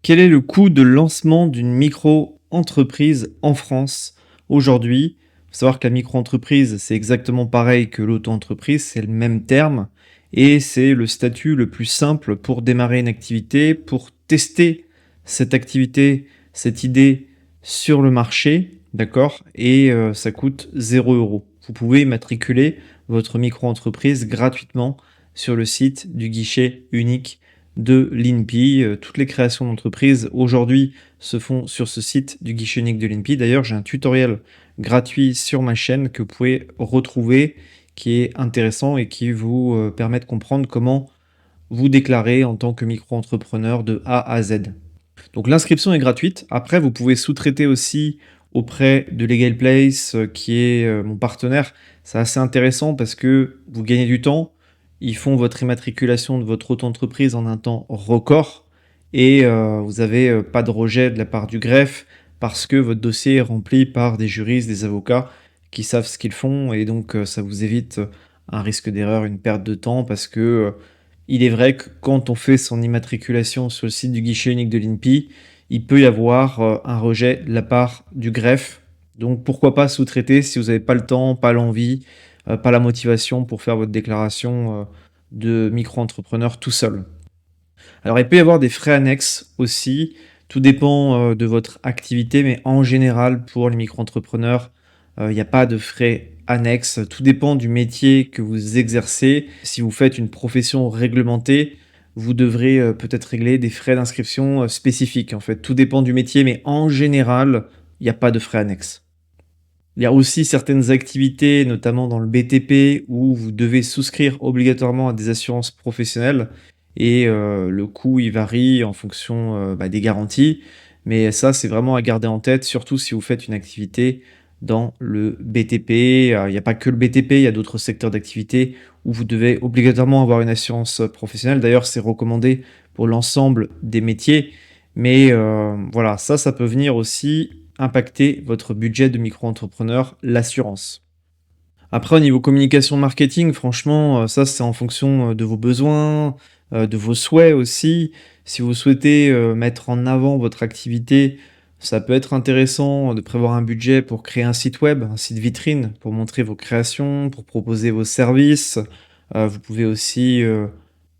Quel est le coût de lancement d'une micro-entreprise en France aujourd'hui? Il faut savoir que la micro-entreprise, c'est exactement pareil que l'auto-entreprise, c'est le même terme et c'est le statut le plus simple pour démarrer une activité, pour tester cette activité, cette idée sur le marché, d'accord? Et ça coûte 0 €. Vous pouvez matriculer votre micro-entreprise gratuitement sur le site du guichet unique de l'INPI. Toutes les créations d'entreprises aujourd'hui se font sur ce site du guichet unique de l'INPI. D'ailleurs, j'ai un tutoriel gratuit sur ma chaîne que vous pouvez retrouver qui est intéressant et qui vous permet de comprendre comment vous déclarer en tant que micro-entrepreneur de A à Z. Donc l'inscription est gratuite. Après, vous pouvez sous-traiter aussi auprès de Legal Place, qui est mon partenaire. C'est assez intéressant parce que vous gagnez du temps. Ils font votre immatriculation de votre auto-entreprise en un temps record et vous n'avez pas de rejet de la part du greffe parce que votre dossier est rempli par des juristes, des avocats qui savent ce qu'ils font et donc ça vous évite un risque d'erreur, une perte de temps parce que il est vrai que quand on fait son immatriculation sur le site du guichet unique de l'INPI, il peut y avoir un rejet de la part du greffe. Donc pourquoi pas sous-traiter si vous n'avez pas le temps, pas l'envie, pas la motivation pour faire votre déclaration de micro-entrepreneur tout seul. Alors il peut y avoir des frais annexes aussi, tout dépend de votre activité, mais en général pour les micro-entrepreneurs, il n'y a pas de frais annexes, tout dépend du métier que vous exercez. Si vous faites une profession réglementée, vous devrez peut-être régler des frais d'inscription spécifiques. En fait, tout dépend du métier, mais en général, il n'y a pas de frais annexes. Il y a aussi certaines activités, notamment dans le BTP, où vous devez souscrire obligatoirement à des assurances professionnelles et le coût, il varie en fonction, des garanties. Mais ça, c'est vraiment à garder en tête, surtout si vous faites une activité dans le BTP. Il n'y a pas que le BTP, il y a d'autres secteurs d'activité où vous devez obligatoirement avoir une assurance, professionnelle. D'ailleurs, c'est recommandé pour l'ensemble des métiers. Mais voilà, ça peut venir aussi impacter votre budget de micro-entrepreneur, l'assurance. Après, au niveau communication marketing, franchement, ça, c'est en fonction de vos besoins, de vos souhaits aussi. Si vous souhaitez mettre en avant votre activité, ça peut être intéressant de prévoir un budget pour créer un site web, un site vitrine, pour montrer vos créations, pour proposer vos services. Vous pouvez aussi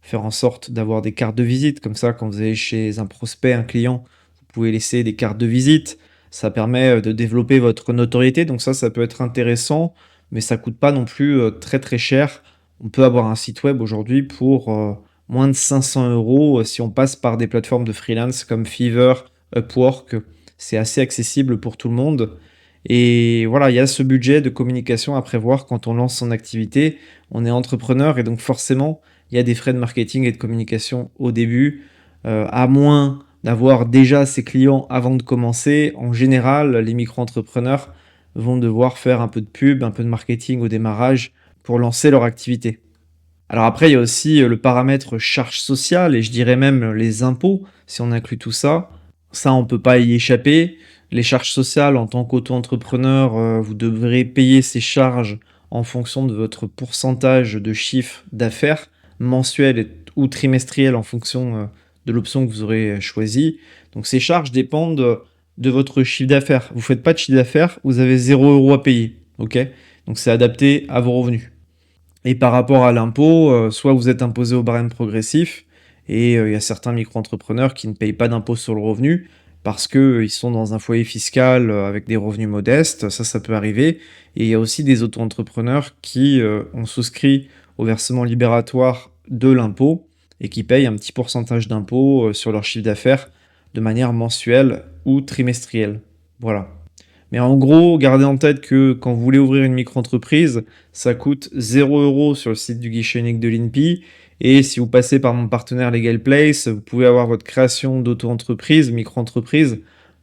faire en sorte d'avoir des cartes de visite. Comme ça, quand vous allez chez un prospect, un client, vous pouvez laisser des cartes de visite. Ça permet de développer votre notoriété. Donc ça peut être intéressant mais ça coûte pas non plus très très cher. On peut avoir un site web aujourd'hui pour moins de 500 € si on passe par des plateformes de freelance comme Fiverr, Upwork. C'est assez accessible pour tout le monde. Et voilà, il y a ce budget de communication à prévoir quand on lance son activité. On est entrepreneur et donc forcément, il y a des frais de marketing et de communication au début, à moins d'avoir déjà ses clients avant de commencer. En général, les micro-entrepreneurs vont devoir faire un peu de pub, un peu de marketing au démarrage pour lancer leur activité. Alors après, il y a aussi le paramètre charge sociale et je dirais même les impôts, si on inclut tout ça. Ça, on ne peut pas y échapper. Les charges sociales, en tant qu'auto-entrepreneur, vous devrez payer ces charges en fonction de votre pourcentage de chiffre d'affaires mensuel ou trimestriel en fonction de l'option que vous aurez choisie. Donc ces charges dépendent de votre chiffre d'affaires. Vous ne faites pas de chiffre d'affaires, vous avez 0 € à payer. Ok. Donc c'est adapté à vos revenus. Et par rapport à l'impôt, soit vous êtes imposé au barème progressif et il y a certains micro-entrepreneurs qui ne payent pas d'impôt sur le revenu parce qu'ils sont dans un foyer fiscal, avec des revenus modestes, ça peut arriver et il y a aussi des auto-entrepreneurs qui, ont souscrit au versement libératoire de l'impôt et qui payent un petit pourcentage d'impôt, sur leur chiffre d'affaires de manière mensuelle ou trimestrielle. Voilà. Mais en gros, gardez en tête que quand vous voulez ouvrir une micro-entreprise, ça coûte 0 € sur le site du guichet unique de l'INPI. Et si vous passez par mon partenaire Legal Place, vous pouvez avoir votre création d'auto-entreprise, micro-entreprise,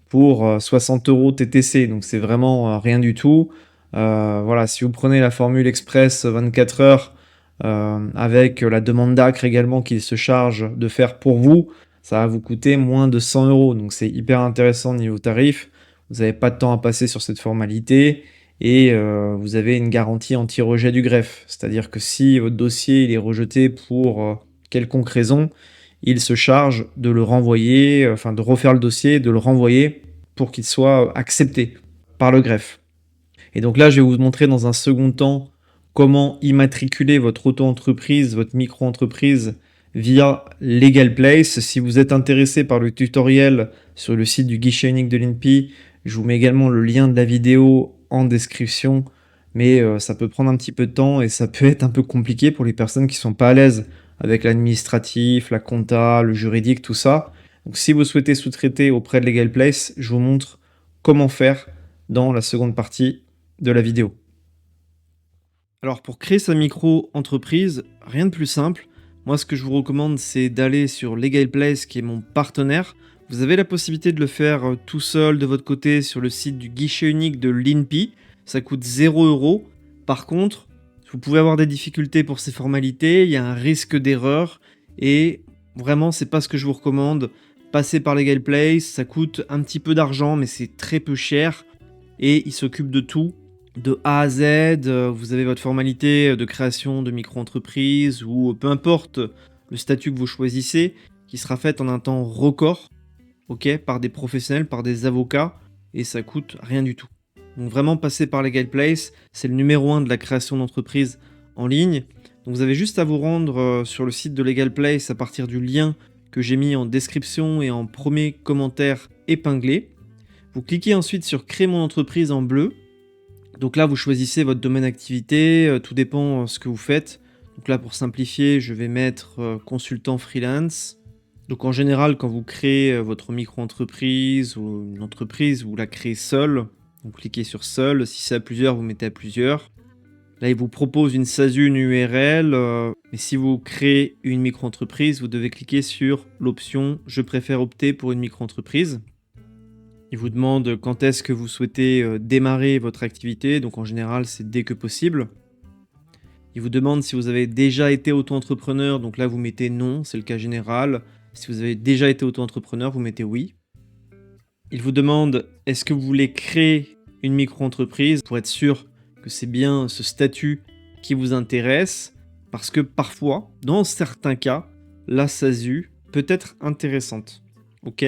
pour 60 € TTC. Donc c'est vraiment rien du tout. Voilà, si vous prenez la formule express 24 heures avec la demande d'acre également qu'il se charge de faire pour vous, ça va vous coûter moins de 100 €. Donc c'est hyper intéressant niveau tarif. Vous n'avez pas de temps à passer sur cette formalité et vous avez une garantie anti-rejet du greffe. C'est-à-dire que si votre dossier il est rejeté pour quelconque raison, il se charge de le renvoyer, enfin de refaire le dossier, de le renvoyer pour qu'il soit accepté par le greffe. Et donc là, je vais vous montrer dans un second temps comment immatriculer votre auto-entreprise, votre micro-entreprise via Legal Place. Si vous êtes intéressé par le tutoriel sur le site du guichet unique de l'INPI, je vous mets également le lien de la vidéo en description, mais ça peut prendre un petit peu de temps et ça peut être un peu compliqué pour les personnes qui ne sont pas à l'aise avec l'administratif, la compta, le juridique, tout ça. Donc si vous souhaitez sous-traiter auprès de Legal Place, je vous montre comment faire dans la seconde partie de la vidéo. Alors pour créer sa micro-entreprise, rien de plus simple. Moi ce que je vous recommande c'est d'aller sur Legal Place qui est mon partenaire. Vous avez la possibilité de le faire tout seul de votre côté sur le site du guichet unique de l'INPI. Ça coûte 0 €. Par contre, vous pouvez avoir des difficultés pour ces formalités, il y a un risque d'erreur et vraiment c'est pas ce que je vous recommande. Passer par Legal Place, ça coûte un petit peu d'argent mais c'est très peu cher et il s'occupe de tout. De A à Z, vous avez votre formalité de création de micro-entreprise ou peu importe le statut que vous choisissez, qui sera faite en un temps record, ok, par des professionnels, par des avocats, et ça coûte rien du tout. Donc vraiment passer par Legal Place, c'est le numéro 1 de la création d'entreprise en ligne. Donc vous avez juste à vous rendre sur le site de Legal Place à partir du lien que j'ai mis en description et en premier commentaire épinglé. Vous cliquez ensuite sur Créer mon entreprise en bleu. Donc là, vous choisissez votre domaine d'activité, tout dépend ce que vous faites. Donc là, pour simplifier, je vais mettre consultant freelance. Donc en général, quand vous créez votre micro-entreprise ou une entreprise, vous la créez seule. Vous cliquez sur seul. Si c'est à plusieurs, vous mettez à plusieurs. Là, il vous propose une SASU, une URL. Mais si vous créez une micro-entreprise, vous devez cliquer sur l'option « Je préfère opter pour une micro-entreprise ». Il vous demande quand est-ce que vous souhaitez démarrer votre activité, donc en général c'est dès que possible. Il vous demande si vous avez déjà été auto-entrepreneur, donc là vous mettez non, c'est le cas général. Si vous avez déjà été auto-entrepreneur, vous mettez oui. Il vous demande est-ce que vous voulez créer une micro-entreprise pour être sûr que c'est bien ce statut qui vous intéresse, parce que parfois, dans certains cas, la SASU peut être intéressante. Ok ?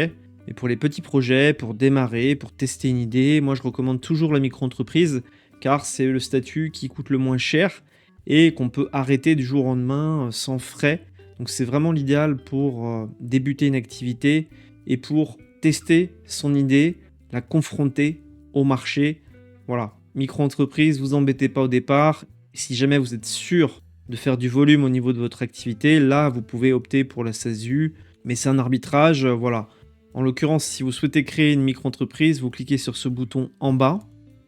Mais pour les petits projets, pour démarrer, pour tester une idée, moi je recommande toujours la micro-entreprise car c'est le statut qui coûte le moins cher et qu'on peut arrêter du jour au lendemain sans frais. Donc c'est vraiment l'idéal pour débuter une activité et pour tester son idée, la confronter au marché. Voilà, micro-entreprise, vous embêtez pas au départ. Si jamais vous êtes sûr de faire du volume au niveau de votre activité, là vous pouvez opter pour la SASU, mais c'est un arbitrage, voilà. En l'occurrence, si vous souhaitez créer une micro-entreprise, vous cliquez sur ce bouton en bas.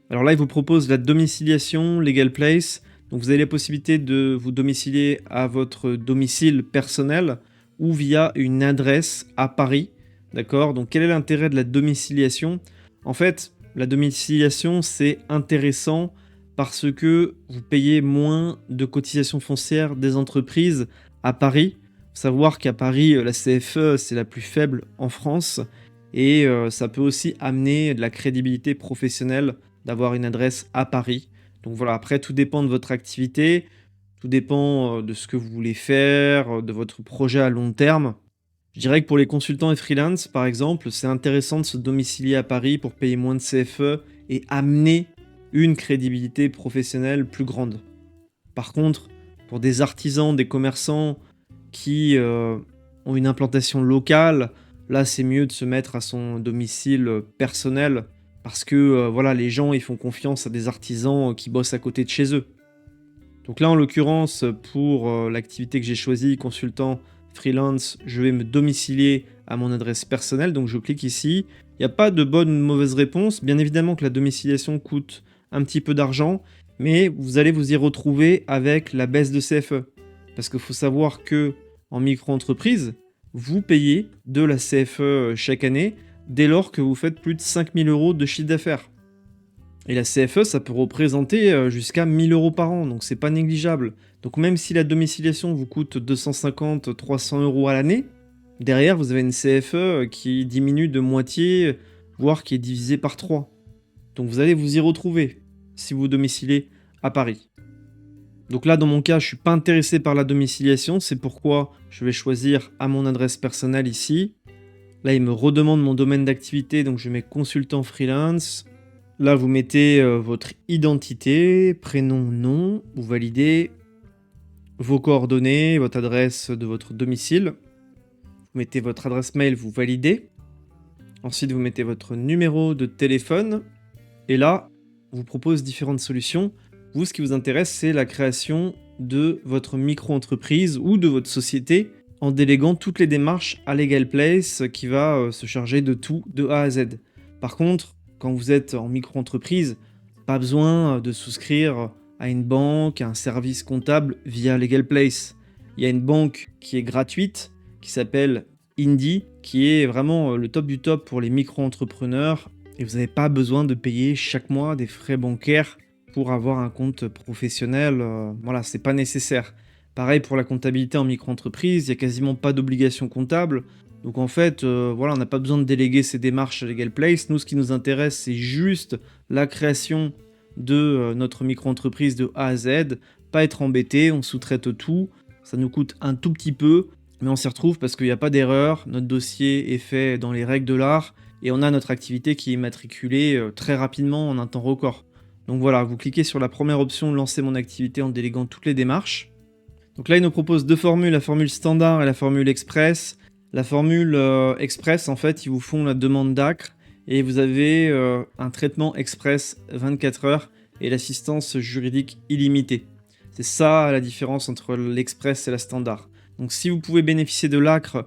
Alors là, il vous propose la domiciliation, Legal Place. Donc vous avez la possibilité de vous domicilier à votre domicile personnel ou via une adresse à Paris. D'accord ? Donc quel est l'intérêt de la domiciliation ? En fait, la domiciliation, c'est intéressant parce que vous payez moins de cotisations foncières des entreprises à Paris. Savoir qu'à Paris, la CFE, c'est la plus faible en France et ça peut aussi amener de la crédibilité professionnelle d'avoir une adresse à Paris. Donc voilà, après, tout dépend de votre activité, tout dépend de ce que vous voulez faire, de votre projet à long terme. Je dirais que pour les consultants et freelance, par exemple, c'est intéressant de se domicilier à Paris pour payer moins de CFE et amener une crédibilité professionnelle plus grande. Par contre, pour des artisans, des commerçants qui ont une implantation locale, là c'est mieux de se mettre à son domicile personnel parce que voilà, les gens ils font confiance à des artisans qui bossent à côté de chez eux. Donc là en l'occurrence pour l'activité que j'ai choisie, consultant freelance, je vais me domicilier à mon adresse personnelle, donc je clique ici. Il n'y a pas de bonne ou de mauvaise réponse, bien évidemment que la domiciliation coûte un petit peu d'argent, mais vous allez vous y retrouver avec la baisse de CFE. Parce qu'il faut savoir que en micro-entreprise, vous payez de la CFE chaque année dès lors que vous faites plus de 5 000 € de chiffre d'affaires. Et la CFE, ça peut représenter jusqu'à 1 000 € par an, donc c'est pas négligeable. Donc même si la domiciliation vous coûte 250, 300 € à l'année, derrière vous avez une CFE qui diminue de moitié, voire qui est divisée par 3. Donc vous allez vous y retrouver si vous domiciliez à Paris. Donc là, dans mon cas, je suis pas intéressé par la domiciliation, c'est pourquoi je vais choisir à mon adresse personnelle ici. Là, il me redemande mon domaine d'activité, donc je mets consultant freelance. Là, vous mettez votre identité, prénom, nom, vous validez vos coordonnées, votre adresse de votre domicile. Vous mettez votre adresse mail, vous validez. Ensuite, vous mettez votre numéro de téléphone. Et là, on vous propose différentes solutions. Vous, ce qui vous intéresse, c'est la création de votre micro-entreprise ou de votre société en déléguant toutes les démarches à Legal Place qui va se charger de tout de A à Z. Par contre, quand vous êtes en micro-entreprise, pas besoin de souscrire à une banque, à un service comptable via Legal Place. Il y a une banque qui est gratuite, qui s'appelle Indie, qui est vraiment le top du top pour les micro-entrepreneurs. Et vous n'avez pas besoin de payer chaque mois des frais bancaires pour avoir un compte professionnel. Voilà, c'est pas nécessaire. Pareil pour la comptabilité en micro-entreprise, il n'y a quasiment pas d'obligation comptable. Donc en fait, voilà, on n'a pas besoin de déléguer ces démarches à Legal Place. Nous, ce qui nous intéresse, c'est juste la création de notre micro-entreprise de A à Z. Pas être embêté, on sous-traite tout. Ça nous coûte un tout petit peu, mais on s'y retrouve parce qu'il n'y a pas d'erreur. Notre dossier est fait dans les règles de l'art et on a notre activité qui est immatriculée très rapidement en un temps record. Donc voilà, vous cliquez sur la première option, lancer mon activité en déléguant toutes les démarches. Donc là, il nous propose deux formules, la formule standard et la formule express. La formule express, en fait, ils vous font la demande d'ACRE et vous avez un traitement express 24 heures et l'assistance juridique illimitée. C'est ça la différence entre l'express et la standard. Donc si vous pouvez bénéficier de l'ACRE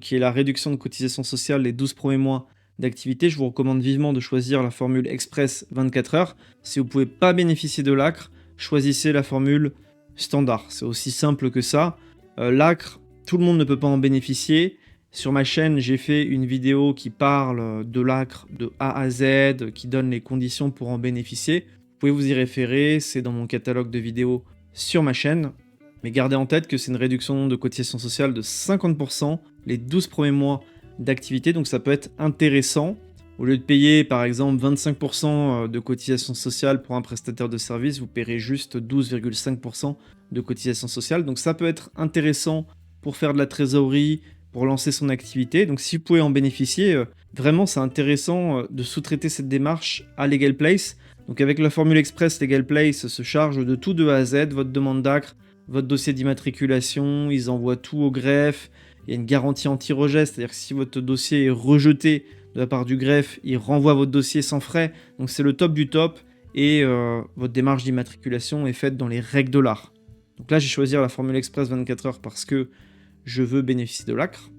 qui est la réduction de cotisation sociale les 12 premiers mois d'activité, je vous recommande vivement de choisir la formule express 24 heures. Si vous ne pouvez pas bénéficier de l'ACRE, choisissez la formule standard. C'est aussi simple que ça. L'ACRE, tout le monde ne peut pas en bénéficier. Sur ma chaîne, j'ai fait une vidéo qui parle de l'ACRE de A à Z, qui donne les conditions pour en bénéficier. Vous pouvez vous y référer, c'est dans mon catalogue de vidéos sur ma chaîne. Mais gardez en tête que c'est une réduction de cotisation sociale de 50% les 12 premiers mois d'activité, donc ça peut être intéressant. Au lieu de payer par exemple 25% de cotisation sociale pour un prestataire de service, vous paierez juste 12,5% de cotisation sociale. Donc ça peut être intéressant pour faire de la trésorerie, pour lancer son activité. Donc si vous pouvez en bénéficier, vraiment c'est intéressant de sous-traiter cette démarche à Legal Place. Donc avec la formule express, Legal Place se charge de tout de A à Z, votre demande d'ACRE, votre dossier d'immatriculation, ils envoient tout au greffe. Il y a une garantie anti-rejet, c'est-à-dire que si votre dossier est rejeté de la part du greffe, il renvoie votre dossier sans frais. Donc c'est le top du top et votre démarche d'immatriculation est faite dans les règles de l'art. Donc là, j'ai choisi la formule express 24 heures parce que je veux bénéficier de l'ACRE.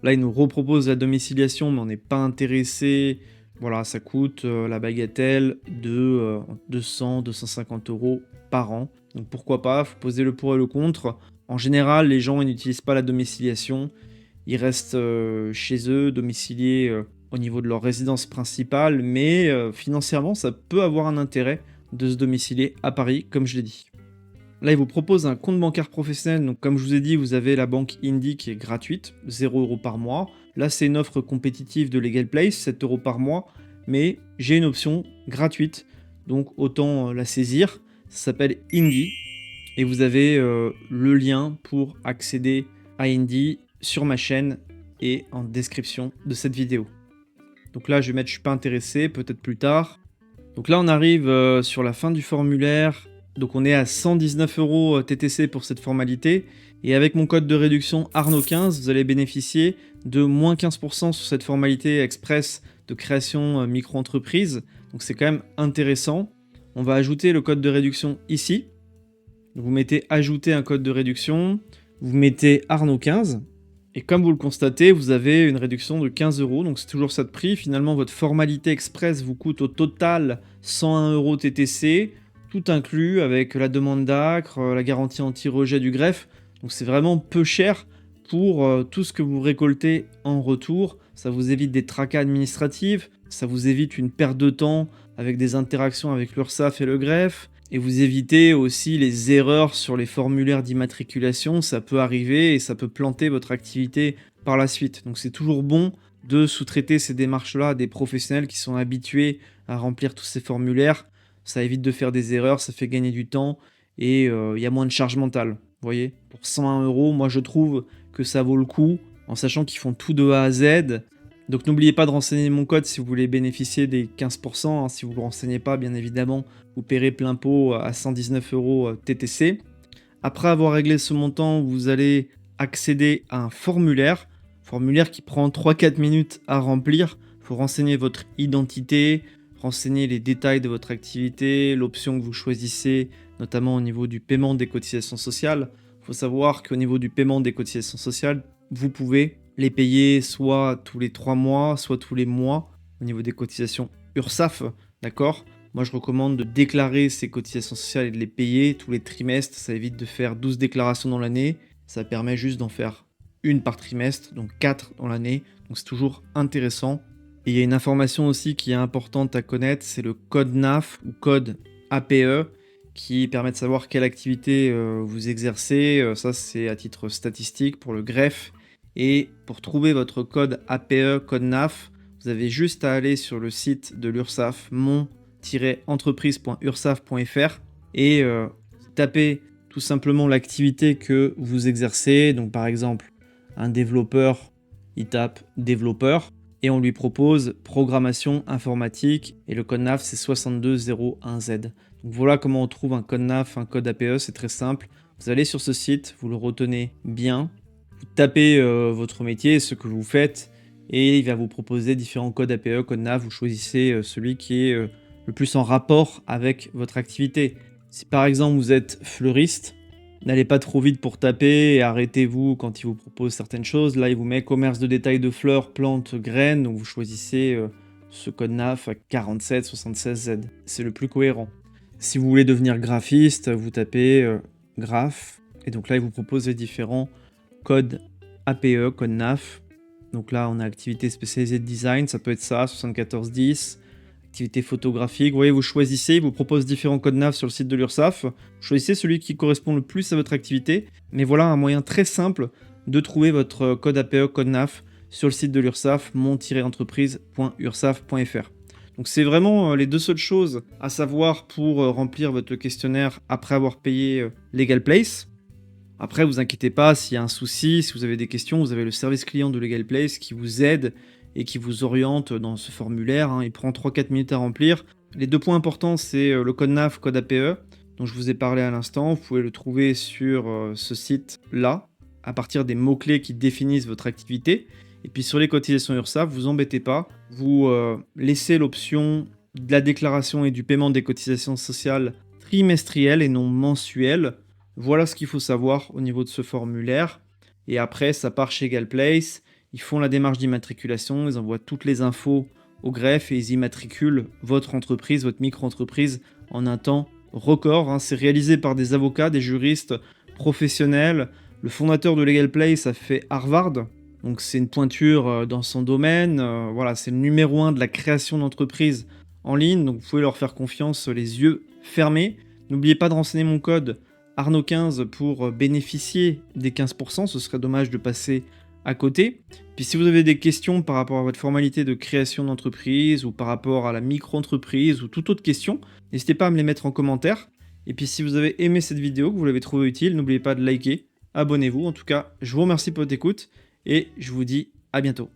Là, il nous repropose la domiciliation, mais on n'est pas intéressé. Voilà, ça coûte la bagatelle de 200-250 € par an. Donc pourquoi pas, faut poser le pour et le contre. En général, les gens ils n'utilisent pas la domiciliation. Ils restent chez eux, domiciliés au niveau de leur résidence principale, mais financièrement, ça peut avoir un intérêt de se domicilier à Paris, comme je l'ai dit. Là, il vous propose un compte bancaire professionnel. Donc, comme je vous ai dit, vous avez la banque Indie qui est gratuite, 0 € par mois. Là, c'est une offre compétitive de Legal Place, 7 € par mois. Mais j'ai une option gratuite, donc autant la saisir. Ça s'appelle Indie. Et vous avez le lien pour accéder à Indie sur ma chaîne et en description de cette vidéo. Donc là, je vais mettre je suis pas intéressé, peut-être plus tard. Donc là, on arrive sur la fin du formulaire. Donc on est à 119 € TTC pour cette formalité. Et avec mon code de réduction Arnaud15, vous allez bénéficier de moins 15% sur cette formalité express de création micro-entreprise. Donc c'est quand même intéressant. On va ajouter le code de réduction ici. Vous mettez ajouter un code de réduction. Vous mettez Arnaud15. Et comme vous le constatez, vous avez une réduction de 15 €. Donc c'est toujours ça de prix. Finalement, votre formalité express vous coûte au total 101 € TTC. Tout inclus avec la demande d'ACRE, la garantie anti-rejet du greffe. Donc c'est vraiment peu cher pour tout ce que vous récoltez en retour. Ça vous évite des tracas administratifs, ça vous évite une perte de temps avec des interactions avec l'URSSAF et le greffe. Et vous évitez aussi les erreurs sur les formulaires d'immatriculation. Ça peut arriver et ça peut planter votre activité par la suite. Donc c'est toujours bon de sous-traiter ces démarches-là à des professionnels qui sont habitués à remplir tous ces formulaires. Ça évite de faire des erreurs, ça fait gagner du temps et il y a moins de charge mentale. Vous voyez? Pour 101 €, moi je trouve que ça vaut le coup, en sachant qu'ils font tout de A à Z. Donc n'oubliez pas de renseigner mon code si vous voulez bénéficier des 15 %, hein. Si vous ne le renseignez pas, bien évidemment, vous paierez plein pot à 119 € TTC. Après avoir réglé ce montant, vous allez accéder à un formulaire qui prend 3-4 minutes à remplir. Il faut renseigner votre identité, renseigner les détails de votre activité, l'option que vous choisissez, notamment au niveau du paiement des cotisations sociales. Il faut savoir qu'au niveau du paiement des cotisations sociales, vous pouvez les payer soit tous les 3 mois, soit tous les mois au niveau des cotisations URSSAF, d'accord? Moi, je recommande de déclarer ces cotisations sociales et de les payer tous les trimestres. Ça évite de faire 12 déclarations dans l'année. Ça permet juste d'en faire une par trimestre, donc 4 dans l'année. Donc c'est toujours intéressant. Et il y a une information aussi qui est importante à connaître, c'est le code NAF ou code APE qui permet de savoir quelle activité vous exercez. Ça, c'est à titre statistique pour le greffe. Et pour trouver votre code APE, code NAF, vous avez juste à aller sur le site de l'URSSAF, mon-entreprise.ursaf.fr et taper tout simplement l'activité que vous exercez. Donc par exemple, un développeur, il tape développeur et on lui propose programmation informatique et le code NAF c'est 6201Z. Donc voilà comment on trouve un code NAF, un code APE, c'est très simple. Vous allez sur ce site, vous le retenez bien, vous tapez votre métier, ce que vous faites, et il va vous proposer différents codes APE, code NAF, vous choisissez celui qui est le plus en rapport avec votre activité. Si par exemple vous êtes fleuriste, n'allez pas trop vite pour taper et arrêtez-vous quand il vous propose certaines choses. Là, il vous met commerce de détail de fleurs, plantes, graines, donc vous choisissez ce code NAF à 4776Z. C'est le plus cohérent. Si vous voulez devenir graphiste, vous tapez graph, et donc là, il vous propose les différents codes APE, code NAF. Donc là, on a activité spécialisée de design, ça peut être ça, 7410. Activité photographique, vous voyez, vous choisissez, il vous propose différents codes NAF sur le site de l'URSSAF. Vous choisissez celui qui correspond le plus à votre activité. Mais voilà un moyen très simple de trouver votre code APE, code NAF sur le site de l'URSSAF, mon-entreprise.ursaf.fr. Donc c'est vraiment les deux seules choses à savoir pour remplir votre questionnaire après avoir payé Legal Place. Après, vous inquiétez pas, s'il y a un souci, si vous avez des questions, vous avez le service client de Legal Place qui vous aide et qui vous oriente dans ce formulaire. Il prend 3-4 minutes à remplir. Les deux points importants, c'est le code NAF, code APE, dont je vous ai parlé à l'instant. Vous pouvez le trouver sur ce site-là, à partir des mots-clés qui définissent votre activité. Et puis sur les cotisations URSSAF, vous embêtez pas. Vous laissez l'option de la déclaration et du paiement des cotisations sociales trimestrielles et non mensuelles. Voilà ce qu'il faut savoir au niveau de ce formulaire. Et après, ça part chez Legal Place. Ils font la démarche d'immatriculation, ils envoient toutes les infos au greffe et ils immatriculent votre entreprise, votre micro-entreprise en un temps record. C'est réalisé par des avocats, des juristes professionnels. Le fondateur de Legal Place a fait Harvard, donc c'est une pointure dans son domaine. Voilà, c'est le numéro 1 de la création d'entreprises en ligne, donc vous pouvez leur faire confiance les yeux fermés. N'oubliez pas de renseigner mon code Arnaud15 pour bénéficier des 15 %, ce serait dommage de passer à côté. Puis si vous avez des questions par rapport à votre formalité de création d'entreprise ou par rapport à la micro-entreprise ou toute autre question, n'hésitez pas à me les mettre en commentaire. Et puis si vous avez aimé cette vidéo, que vous l'avez trouvée utile, n'oubliez pas de liker, abonnez-vous. En tout cas, je vous remercie pour votre écoute et je vous dis à bientôt.